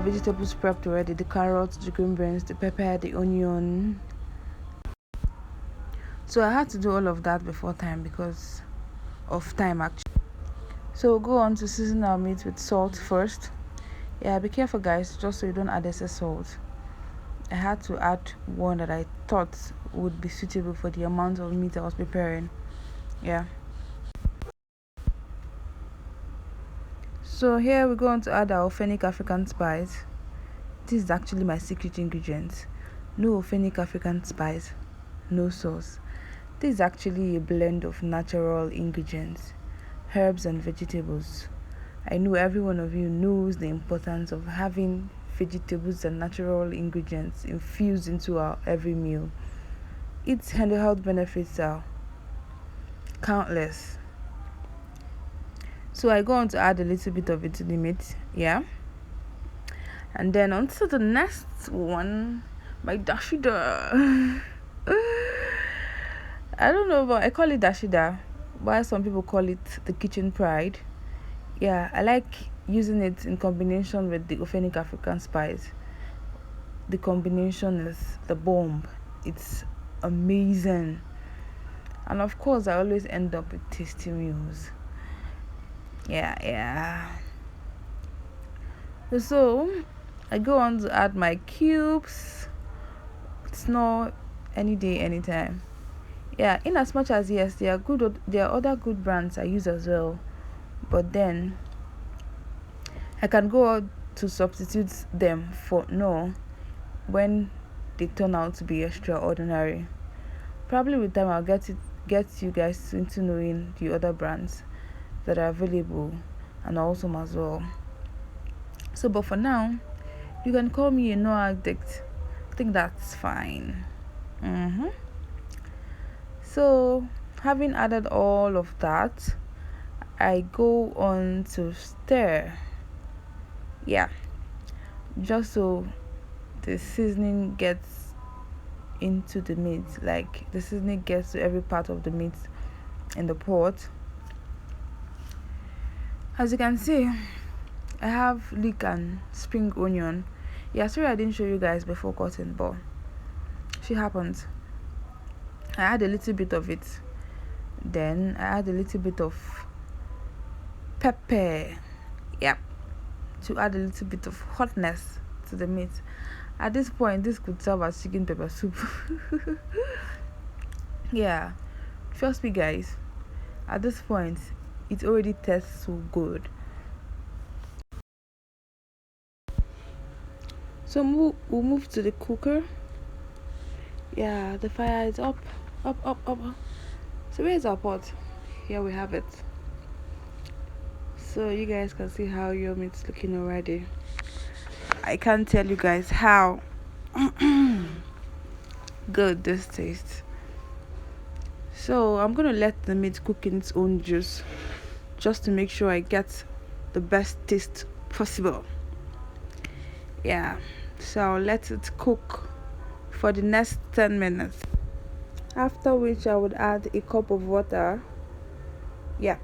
vegetables prepped already, the carrots, the green beans, the pepper, the onion. So I had to do all of that before time because of time actually. So we'll go on to season our meat with salt first. Yeah, be careful guys, just so you don't add excess salt. I had to add one that I thought would be suitable for the amount of meat I was preparing. Yeah. So here we're going to add our OFENIC African spice. This is actually my secret ingredient. No OFENIC African spice, no sauce. This is actually a blend of natural ingredients, herbs and vegetables. I know every one of you knows the importance of having vegetables and natural ingredients infused into our every meal. Its health benefits are countless. So I go on to add a little bit of it to the meat, yeah. And then on to the next one, my dashida. I don't know, but I call it dashida, while some people call it the kitchen pride. Yeah, I like using it in combination with the OFENIC African spice. The combination is the bomb. It's amazing. And of course, I always end up with tasty meals. Yeah. So I go on to add my cubes. It's not any day, anytime. Yeah, in as much as yes, there are other good brands I use as well, but then I can go out to substitute them for no when they turn out to be extraordinary. Probably with time I'll get you guys into knowing the other brands that are available and awesome as well. So but for now, you can call me a no addict. I think that's fine. So having added all of that, I go on to stir. Yeah, just so the seasoning gets into the meat, like the seasoning gets to every part of the meat in the pot. As you can see, I have leek and spring onion. Yeah, sorry I didn't show you guys before cutting, but she happens. I add a little bit of it, then I add a little bit of pepper, yeah, to add a little bit of hotness to the meat. At this point, this could serve as chicken pepper soup. Yeah, trust me guys, at this point it already tastes so good. So we'll move to the cooker. Yeah, the fire is up. So where's our pot? Here we have it. So you guys can see how your meat's looking already. I can't tell you guys how good this tastes. So I'm gonna let the meat cook in its own juice, just to make sure I get the best taste possible. Yeah, so I'll let it cook for the next 10 minutes, after which I would add a cup of water. Yeah,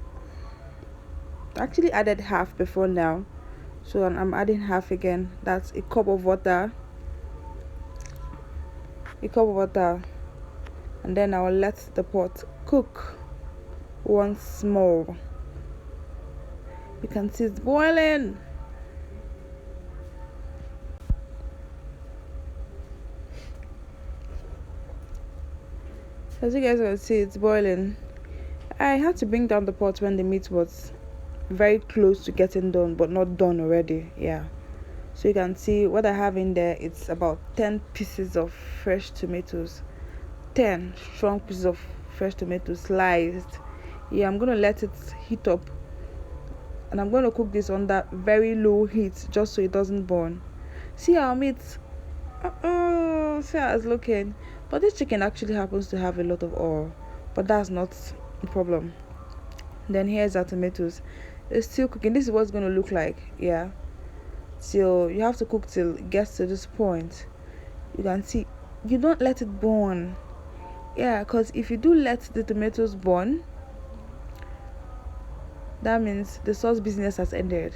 I actually added half before now, so I'm adding half again. That's a cup of water, and then I will let the pot cook once more. You can see it's boiling. As you guys can see, it's boiling. I had to bring down the pot when the meat was very close to getting done, but not done already. Yeah, so you can see what I have in there. It's about 10 pieces of fresh tomatoes, 10 strong pieces of fresh tomatoes sliced. Yeah, I'm gonna let it heat up, and I'm gonna cook this on that very low heat just so it doesn't burn. See our meat. See how it's looking. But this chicken actually happens to have a lot of oil, but that's not a problem. Then here's our tomatoes. It's still cooking. This is what it's going to look like. Yeah, till you have to cook till it gets to this point. You can see, you don't let it burn. Yeah, because if you do let the tomatoes burn, that means the sauce business has ended.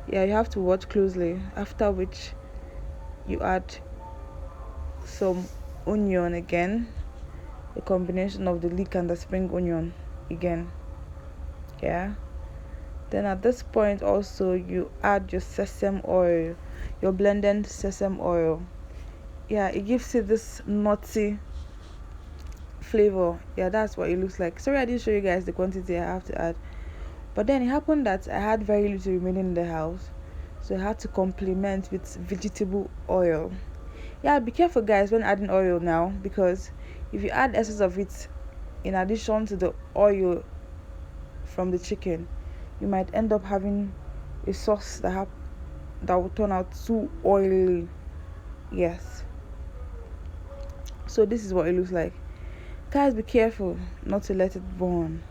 Yeah, you have to watch closely. After which you add some onion again, a combination of the leek and the spring onion again. Yeah. Then at this point also you add your sesame oil, your blended sesame oil. Yeah, it gives it this nutty flavor. Yeah, that's what it looks like. Sorry I didn't show you guys the quantity I have to add. But then it happened that I had very little remaining in the house, so I had to complement with vegetable oil. Yeah, be careful guys when adding oil now, because if you add excess of it in addition to the oil from the chicken, you might end up having a sauce that will turn out too oily. Yes. So this is what it looks like. Guys, be careful not to let it burn.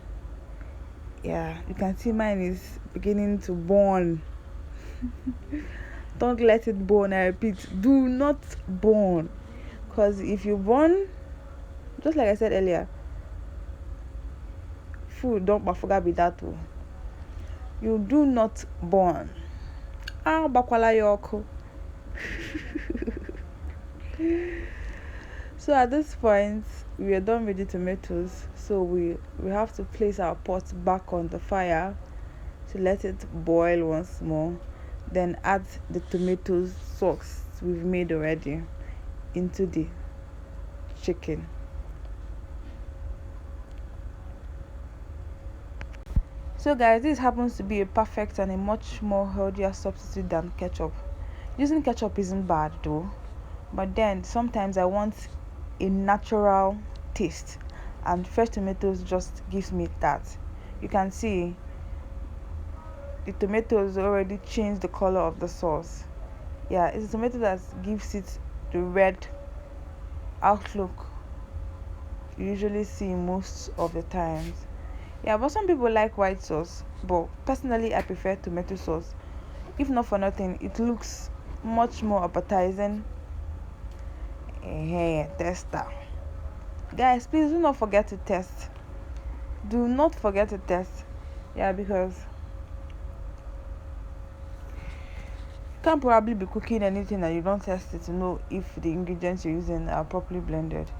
Yeah, you can see mine is beginning to burn. Don't let it burn. I repeat, do not burn, because if you burn, just like I said earlier, food don't forget be that too. You do not burn. Bakwala yoko. So at this point we are done with the tomatoes, so we have to place our pot back on the fire to let it boil once more, then add the tomato sauce we've made already into the chicken. So guys, this happens to be a perfect and a much more healthier substitute than ketchup. Using ketchup isn't bad though, but then sometimes I want a natural taste, and fresh tomatoes just gives me that. You can see the tomatoes already changed the color of the sauce. Yeah, it's a tomato that gives it the red outlook you usually see most of the times. Yeah, but some people like white sauce, but personally I prefer tomato sauce. If not for nothing, it looks much more appetizing. Tester. Guys, please do not forget to test. Do not forget to test. Yeah, because you can't probably be cooking anything and you don't test it to know if the ingredients you're using are properly blended.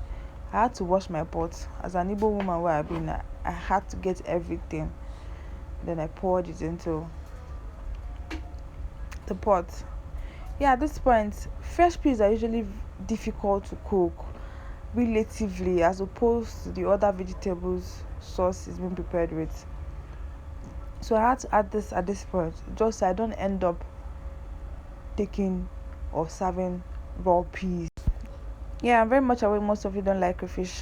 I had to wash my pot. As an Igbo woman where I've been, I had to get everything. Then I poured it into the pot. Yeah, at this point, fresh peas are usually difficult to cook relatively, as opposed to the other vegetables sauce is being prepared with. So I had to add this at this point, just so I don't end up taking or serving raw peas. Yeah, I'm very much aware most of you don't like crayfish,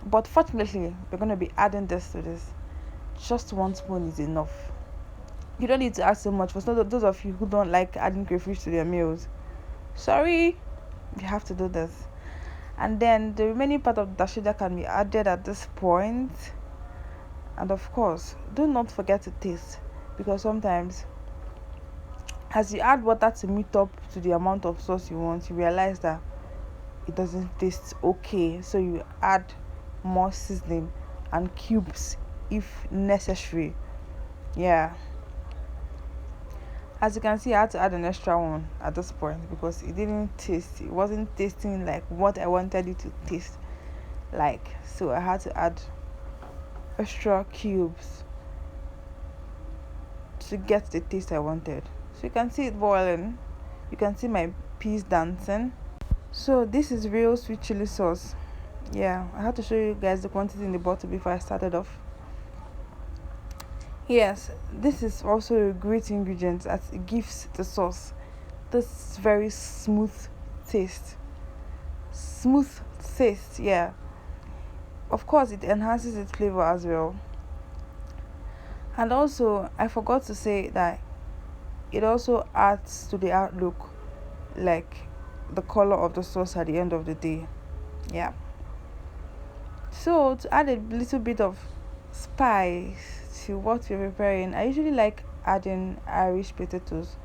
but fortunately we're going to be adding this to this. Just 1 spoon is enough. You don't need to add so much. For those of you who don't like adding crayfish to their meals, sorry, you have to do this. And then the remaining part of the dashida can be added at this point. And of course, do not forget to taste, because sometimes as you add water to meet up to the amount of sauce you want, you realize that it doesn't taste okay, so you add more seasoning and cubes if necessary. Yeah, as you can see, I had to add an extra one at this point because it wasn't tasting like what I wanted it to taste like, so I had to add extra cubes to get the taste I wanted. So you can see it boiling, you can see my peas dancing. So this is real sweet chili sauce. Yeah, I had to show you guys the quantity in the bottle before I started off. Yes, this is also a great ingredient as it gives the sauce this very smooth taste. Yeah. Of course, it enhances its flavor as well. And also, I forgot to say that it also adds to the outlook, like the color of the sauce at the end of the day. Yeah. So to add a little bit of spice to what we're preparing, I usually like adding Irish potatoes,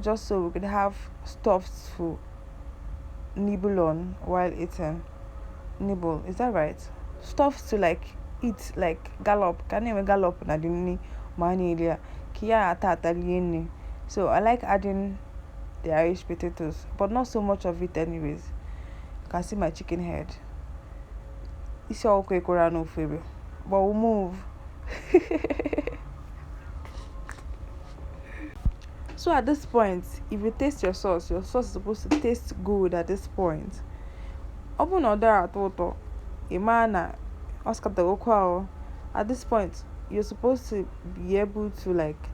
just so we could have stuff to nibble on while eating. Nibble, is that right? Stuff to like eat, like gallop. Can you gallop na dini mani kia ata atalieni. So I like adding the Irish potatoes, but not so much of it anyways. You can see my chicken head. It's all quick around no favor. But we'll move. So at this point, if you taste your sauce is supposed to taste good at this point. Open order at all. Imana Oscar the Okwa. At this point, you're supposed to be able to like